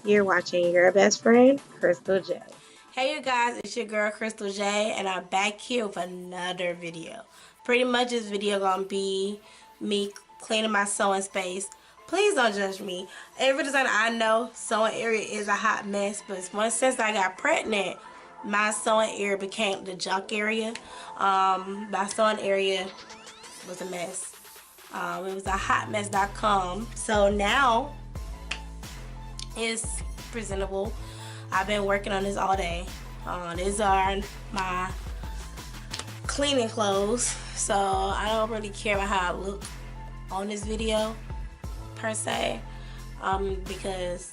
You're watching your best friend, Crystal J. Hey you guys, it's your girl Crystal J, and I'm back here with another video. Pretty much this video gonna be me cleaning my sewing space. Please don't judge me. Every designer I know, sewing area is a hot mess, but once since I got pregnant, my sewing area became the junk area. My sewing area was a mess. It was a hotmess.com. So now it's presentable. I've been working on this all day. These are my cleaning clothes, so I don't really care about how I look on this video per se, because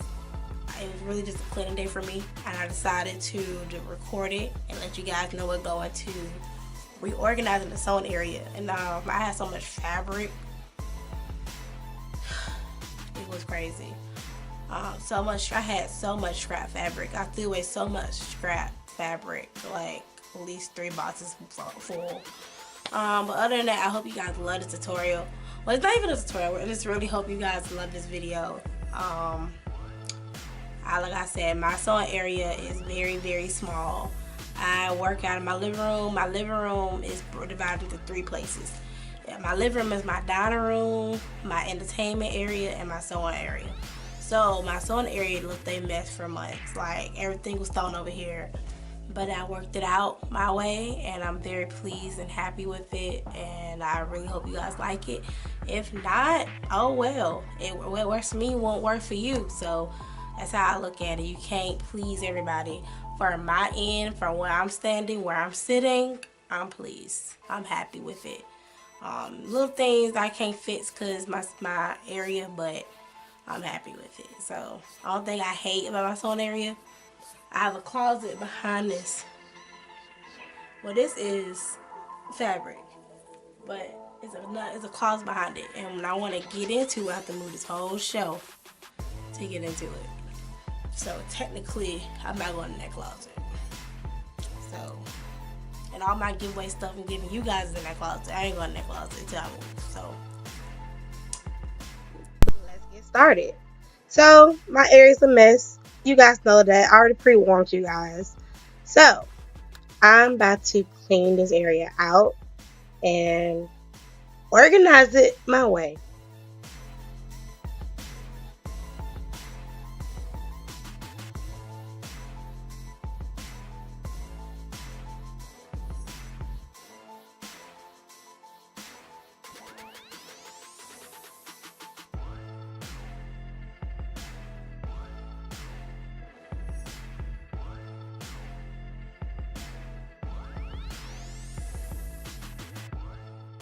it was really just a cleaning day for me, and I decided to record it and let you guys know we're going to reorganizing the sewing area. And I had so much fabric, it was crazy. I had so much scrap fabric. I threw away so much scrap fabric, like at least 3 boxes full. But other than that, I hope you guys love the tutorial. Well, it's not even a tutorial. I just really hope you guys love this video. Like I said, my sewing area is very, very small. I work out of my living room. My living room is divided into 3 places. My living room is my dining room, my entertainment area, and my sewing area. So my sewing area looked a mess for months. Like, everything was thrown over here. But I worked it out my way, and I'm very pleased and happy with it. And I really hope you guys like it. If not, oh well. What works for me won't work for you. So that's how I look at it. You can't please everybody. For my end, from where I'm standing, where I'm sitting, I'm pleased. I'm happy with it. Little things I can't fix because my area, but I'm happy with it. So, the only thing I hate about my sewing area, I have a closet behind this. Well, this is fabric, but it's a closet behind it. And when I want to get into it, I have to move this whole shelf to get into it. So, technically, I'm not going in that closet. So, and all my giveaway stuff I'm giving you guys is in that closet. I ain't going in that closet until I move. So, Let's get started. So, my area's a mess. You guys know that. I already pre-warned you guys. So, I'm about to clean this area out and organize it my way.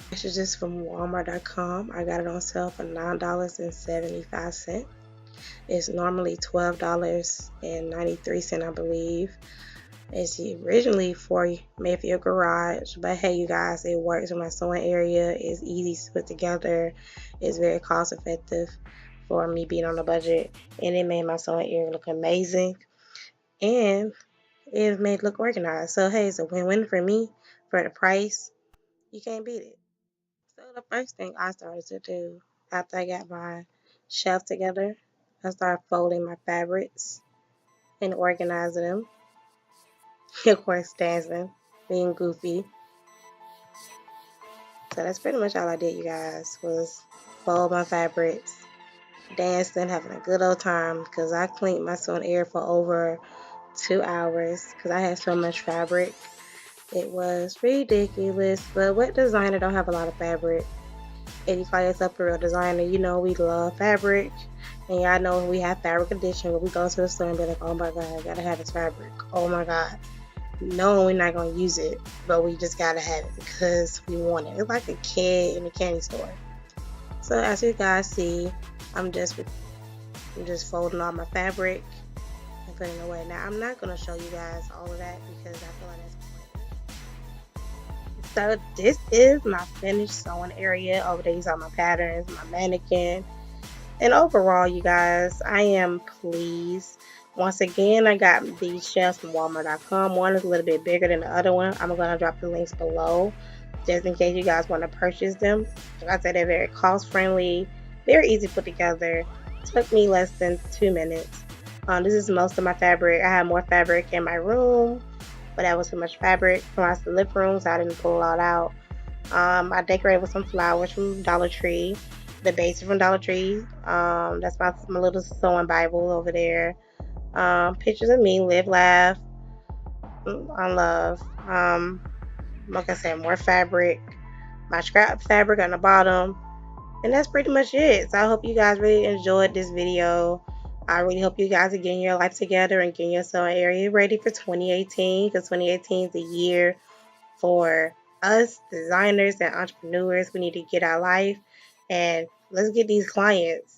This is just from Walmart.com. I got it on sale for $9.75. It's normally $12.93, I believe. It's originally made for your garage, but hey, you guys, it works in my sewing area. It's easy to put together. It's very cost effective for me being on a budget, and it made my sewing area look amazing, and it made it look organized. So hey, it's a win-win for me. For the price, you can't beat it. So the first thing I started to do after I got my shelf together, I started folding my fabrics and organizing them. Of course, dancing, being goofy. So that's pretty much all I did, you guys, was fold my fabrics, dancing, having a good old time, because I cleaned my sewing area for over 2 hours because I had so much fabric. It was ridiculous, but what designer don't have a lot of fabric? If you call yourself a real designer, you know we love fabric. And y'all know we have fabric addition where we go to the store and be like, oh my god, I gotta have this fabric. Oh my god. No, we're not gonna use it, but we just gotta have it because we want it. It's like a kid in a candy store. So as you guys see, I'm just folding all my fabric and putting it away. Now I'm not gonna show you guys all of that because I feel like that's pointless. So this is my finished sewing area. Over there, these are my patterns, my mannequin. And overall, you guys, I am pleased. Once again, I got these shelves from Walmart.com. One is a little bit bigger than the other one. I'm going to drop the links below just in case you guys want to purchase them. Like I said, they're very cost friendly, very easy to put together. It took me less than 2 minutes. This is most of my fabric. I had more fabric in my room, but that was too much fabric for my living room, so I didn't pull it all out. I decorated with some flowers from Dollar Tree. The base is from Dollar Tree. That's my little sewing Bible over there. Pictures of me, live, laugh, on love. Like I said, more fabric. My scrap fabric on the bottom. And that's pretty much it. So I hope you guys really enjoyed this video. I really hope you guys are getting your life together and getting your sewing area ready for 2018, because 2018 is the year for us designers and entrepreneurs. We need to get our life and let's get these clients.